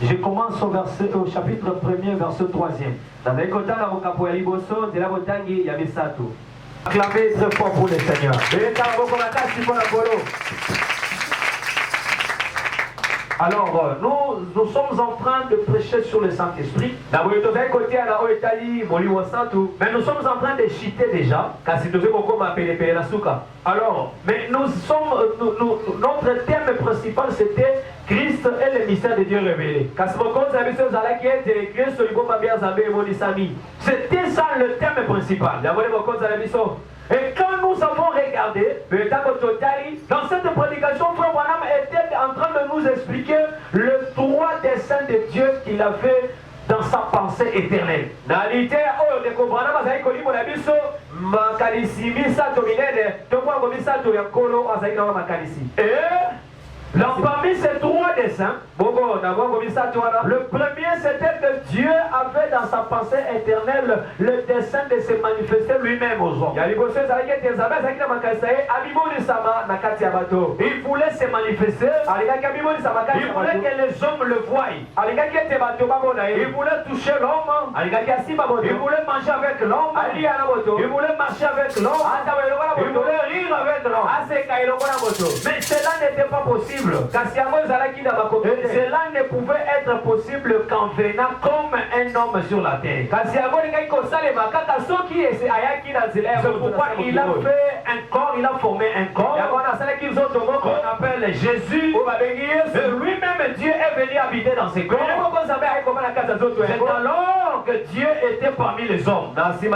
Je commence au chapitre 1er, verset 3e. Acclamez très fort pour le Seigneur. Alors, nous sommes en train de prêcher sur le Saint-Esprit. Mais nous sommes en train de chiter déjà. Alors, mais notre thème principal c'était Christ et le mystère de Dieu révélé. C'était ça le thème principal. Et quand nous avons regardé, dans cette prédication, Frère Branham était en train de nous expliquer le droit dessein de Dieu qu'il a fait dans sa pensée éternelle. Et parmi ces trois desseins, le premier c'était que Dieu avait dans sa pensée éternelle le dessein de se manifester lui-même aux hommes. Il voulait se manifester, il voulait que les hommes le voient, il voulait toucher l'homme, il voulait manger avec l'homme, il voulait marcher avec l'homme, il voulait rire avec l'homme. Mais cela n'était pas possible. Cela ne pouvait être possible qu'en venant comme un homme sur la terre. C'est pourquoi il a fait un corps, il a formé un corps qu'on appelle Jésus. Et lui-même Dieu est venu habiter dans ces corps. C'est alors que Dieu était parmi les hommes. C'est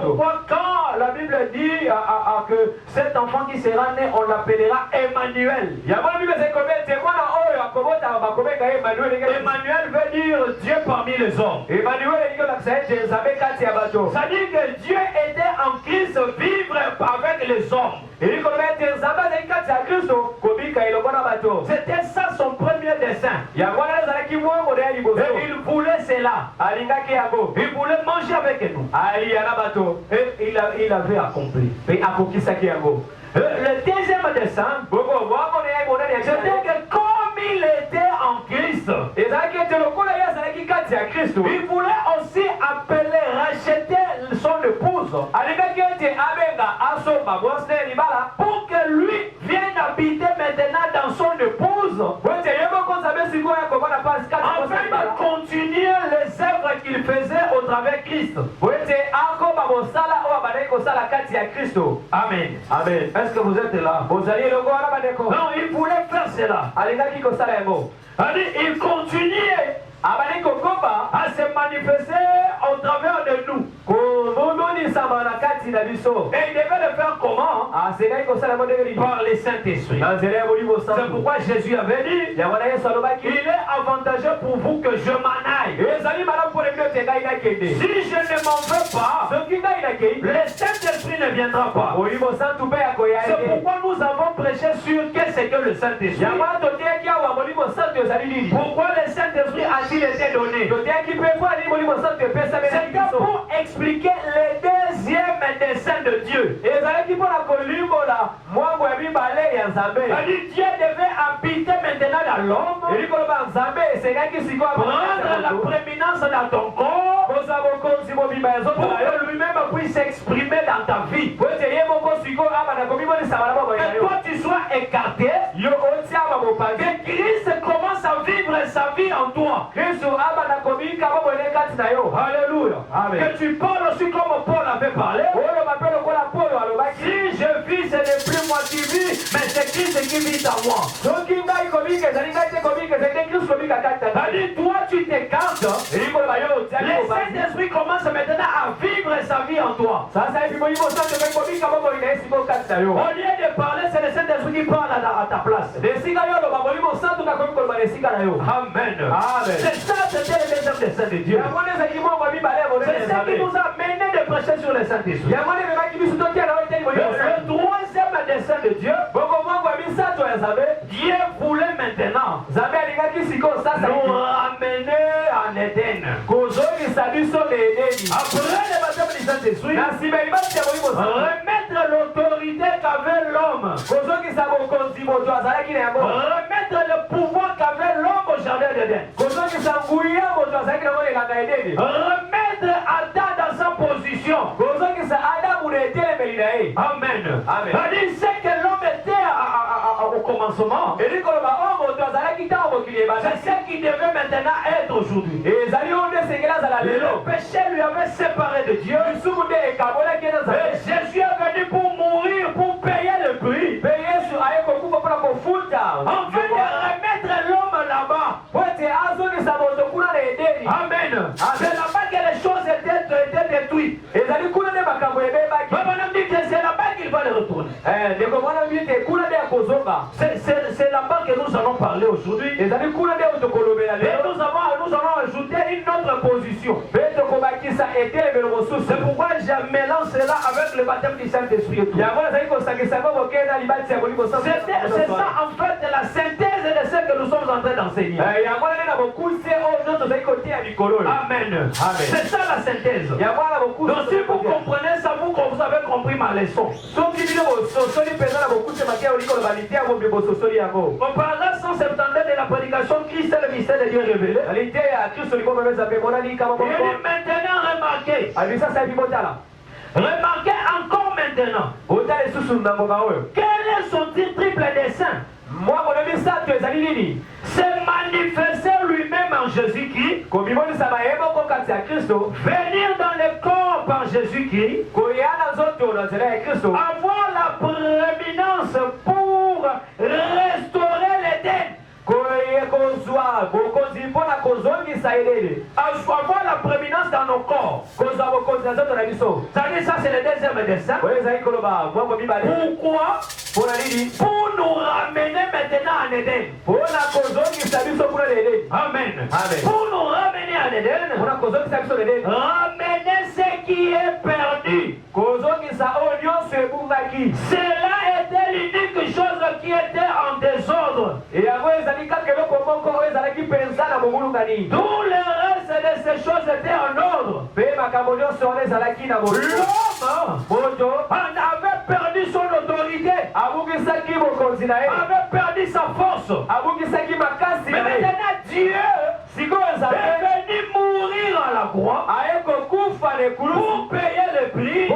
pourquoi quand la Bible dit que cet enfant qui sera né, on l'appellera Emmanuel. Emmanuel veut dire Dieu parmi les hommes. Ça dit que Dieu était en Christ vivre avec les hommes. C'était ça son premier dessein. Et il voulait cela. Il voulait manger avec nous. Et il avait accompli. Le deuxième dessein, c'était que comme il était en Christ, il voulait aussi appeler, racheter son épouse pour que lui vienne habiter maintenant dans son épouse, afin de continuer les œuvres qu'il faisait au travers Christ. Amen. Amen. Est-ce que vous êtes là? Non, il voulait faire cela. Il continuait à se manifester au travers de nous. Et il devait le faire comment? Par les Saint-Esprit. C'est pourquoi Jésus avait dit il est avantageux pour vous que je m'en aille. Si je ne m'en vais pas, le Saint-Esprit ne viendra pas. C'est pourquoi nous avons prêché sur qu'est-ce que le Saint-Esprit. Pourquoi le Saint-Esprit a-t-il été donné? C'est pour expliquer le deuxième dessein de Dieu. Dieu devait habiter maintenant dans l'homme, prendre la prééminence dans ton corps, pour que lui-même puisse s'exprimer dans ta vie. Que toi tu sois écarté, que Christ commence à vivre sa vie en toi. Alléluia. Que tu parles aussi comme Paul avait parlé. Si je vis, ce n'est plus moi qui vis, mais c'est Christ qui vit en moi. Toi tu t'écartes. Le Saint-Esprit commence maintenant à vivre sa vie en toi. Au lieu de parler, c'est le Saint-Esprit qui parle à ta place. Amen. C'est ça, c'était le deuxième dessein de Dieu. C'est ça qui nous a mené de prêcher sur le Saint-Esprit. Le troisième dessein de Dieu, Dieu voulait maintenant nous ramener en Éden. Après le baptême du Saint-Esprit, remettre l'autorité qu'avait l'homme l'homme, remettre le pouvoir qu'avait l'homme au jardin d'Éden, remettre Adam dans sa position. Amen. Il sait que l'homme était au commencement. C'est ce qui devait maintenant être aujourd'hui. Le péché lui avait séparé de Dieu. Et Jésus est venu pour mourir, pour payer le prix. Enfin de remettre l'homme là-bas. Amen. C'est là-bas que les choses étaient détruites. Maman dit que c'est là-bas qu'il va les retourner. C'est là-bas que nous allons parler aujourd'hui. Et nous allons ajouter une autre position. C'est pourquoi je mélange cela avec le baptême du Saint-Esprit. C'est ça en fait la synthèse de ce que nous sommes en train d'enseigner. Amen. C'est ça la synthèse. Donc si vous comprenez ça, vous avez compris ma leçon. Au paragraphe 172 de la prédication, Christ est le mystère de Dieu révélé. Il dit maintenant remarquez encore maintenant. Quel est son triple dessein? C'est manifester lui-même en Jésus-Christ, venir dans le corps par Jésus-Christ, avoir la prééminence pour restaurer l'Éden, avoir la prééminence dans nos corps. Ça c'est le deuxième dessein. Pourquoi? Pour nous ramener maintenant en Éden. Amen. Pour nous ramener en Éden, ramener ce qui est perdu. Cela était l'unique chose qui était en désordre. Tout le reste de ces choses était en ordre. L'homme avait perdu son autorité, avait perdu sa force. Mais maintenant Dieu est venu mourir à la croix pour payer le prix et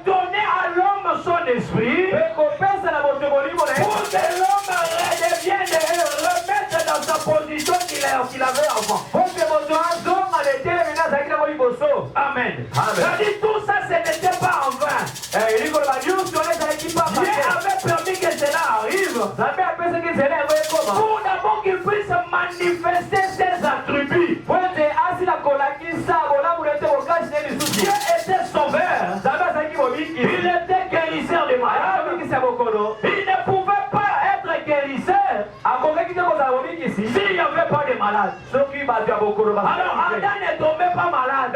donner à l'homme son esprit pour que l'homme redevienne et remette dans sa position qu'il avait avant. Amen. C'est-à-dire tout ça, ce n'était pas en vain. Dieu avait permis que cela arrive pour d'abord qu'il puisse manifester ses attributs. Dieu était sauveur. Il était guérisseur des malades. Il ne pouvait pas être guérisseur s'il n'y avait pas de malades. Alors Adam ne tombait pas malade.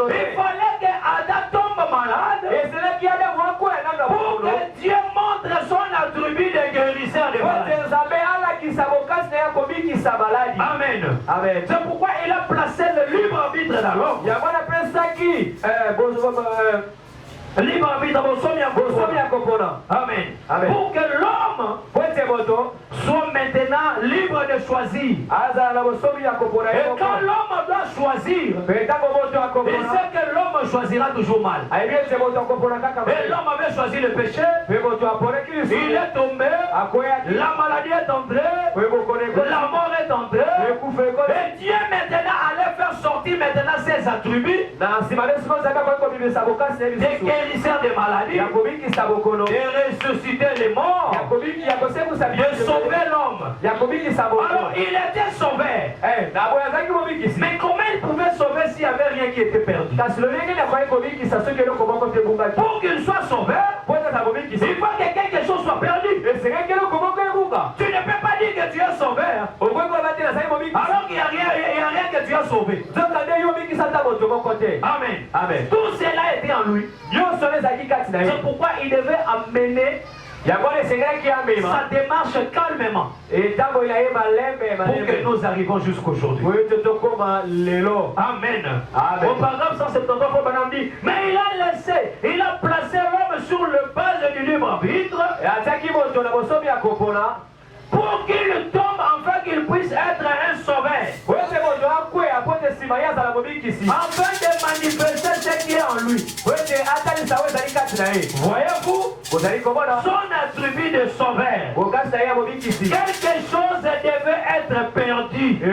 Il fallait que Adam tombe malade pour que Dieu montre son attribut de guérisseur des malades. Amen. C'est pourquoi il a placé le libre arbitre dans l'homme. Libre arbitre, Amen. Pour que l'homme soit maintenant libre de choisir. Et quand l'homme doit choisir, il sait que l'homme choisira toujours mal. Et l'homme avait choisi le péché. Il est tombé. La maladie est entrée. La mort est entrée. Et Dieu maintenant allait faire sortir maintenant ses attributs guérisseur des maladies, de ressusciter les morts, de sauver l'homme. Alors il était sauvé. Mais comment il pouvait sauver s'il n'y avait rien qui était perdu? Pour qu'il soit sauvé, il faut que quelque chose soit perdu. Tu ne peux pas dire que tu es sauvé alors qu'il n'y a rien que tu as sauvé. Amen. Tout cela était en lui. C'est pourquoi il devait amener Ça démarche calmement. Pour que nous arrivions jusqu'aujourd'hui. Amen. Au paragraphe 173, Bonhomme dit, mais il a placé l'homme sur le base du libre arbitre pour qu'il tombe afin qu'il puisse être un sauveur. Afin de manifester ce qui est en lui. Voyez-vous son attribut de sauveur. Quelque chose devait être perdu. Et la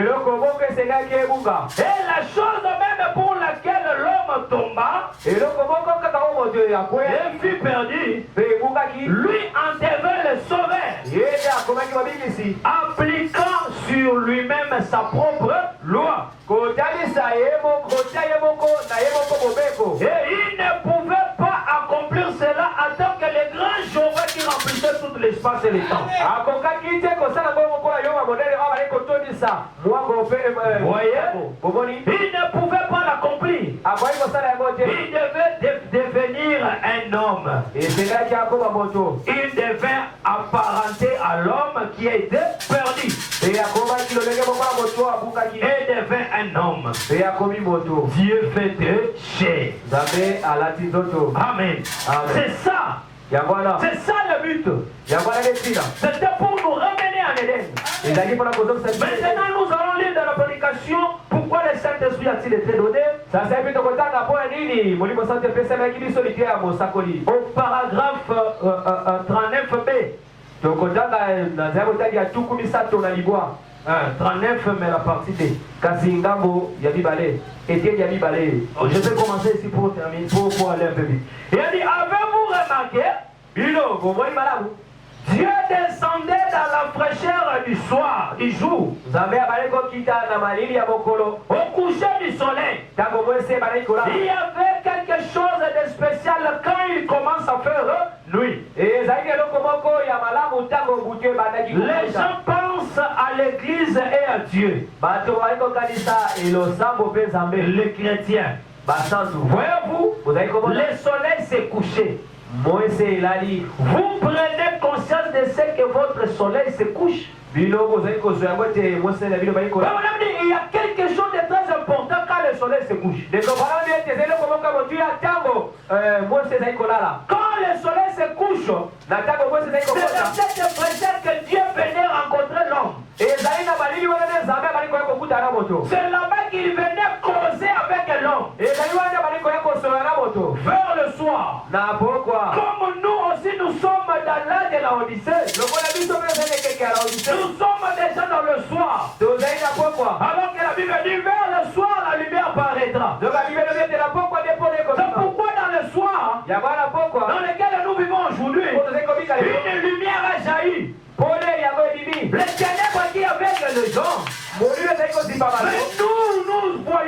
chose même pour laquelle l'homme tomba et fut perdu, lui en devait le sauveur, appliquant sur lui-même sa propre loi. Et il ne pouvait pas accomplir cela en tant que le grand Jéhovah qui remplissait tout l'espace et le temps. Voyez, il ne pouvait pas l'accomplir. Il devait devenir un homme. Il devait apparenter à l'homme qui était perdu. Et devint un homme. Dieu fait de chair. Amen. C'est ça. C'est ça le but. C'était pour nous ramener en Éden. Maintenant nous allons lire dans la prédication pourquoi le Saint-Esprit a-t-il été donné. Au paragraphe 39b. 39 mais la partie D. Je vais commencer ici pour terminer, pour aller un peu vite. Il a dit, avez-vous remarqué, Dieu descendait dans la fraîcheur du soir, du jour, au coucher du soleil. Il y avait quelque chose de spécial quand il commence à faire nuit. Les gens pensent à l'église et à Dieu. Les chrétiens. Voyez-vous, le soleil s'est couché. Vous prenez conscience de ce que votre soleil se couche. Il y a quelque chose de très important quand le soleil se couche. Quand le soleil se couche, c'est dans cette fraîcheur que Dieu venait rencontrer l'homme. C'est là-bas qu'il venait causer avec l'homme. Vers le soir. Comme nous aussi nous sommes dans l'âge de la Odyssée. Nous sommes déjà dans le soir. Alors que la Bible dit vers le soir la lumière paraîtra. C'est pourquoi dans le soir dans lequel nous vivons aujourd'hui, une lumière a jailli. Les ténèbres qui avec les gens. Mais nous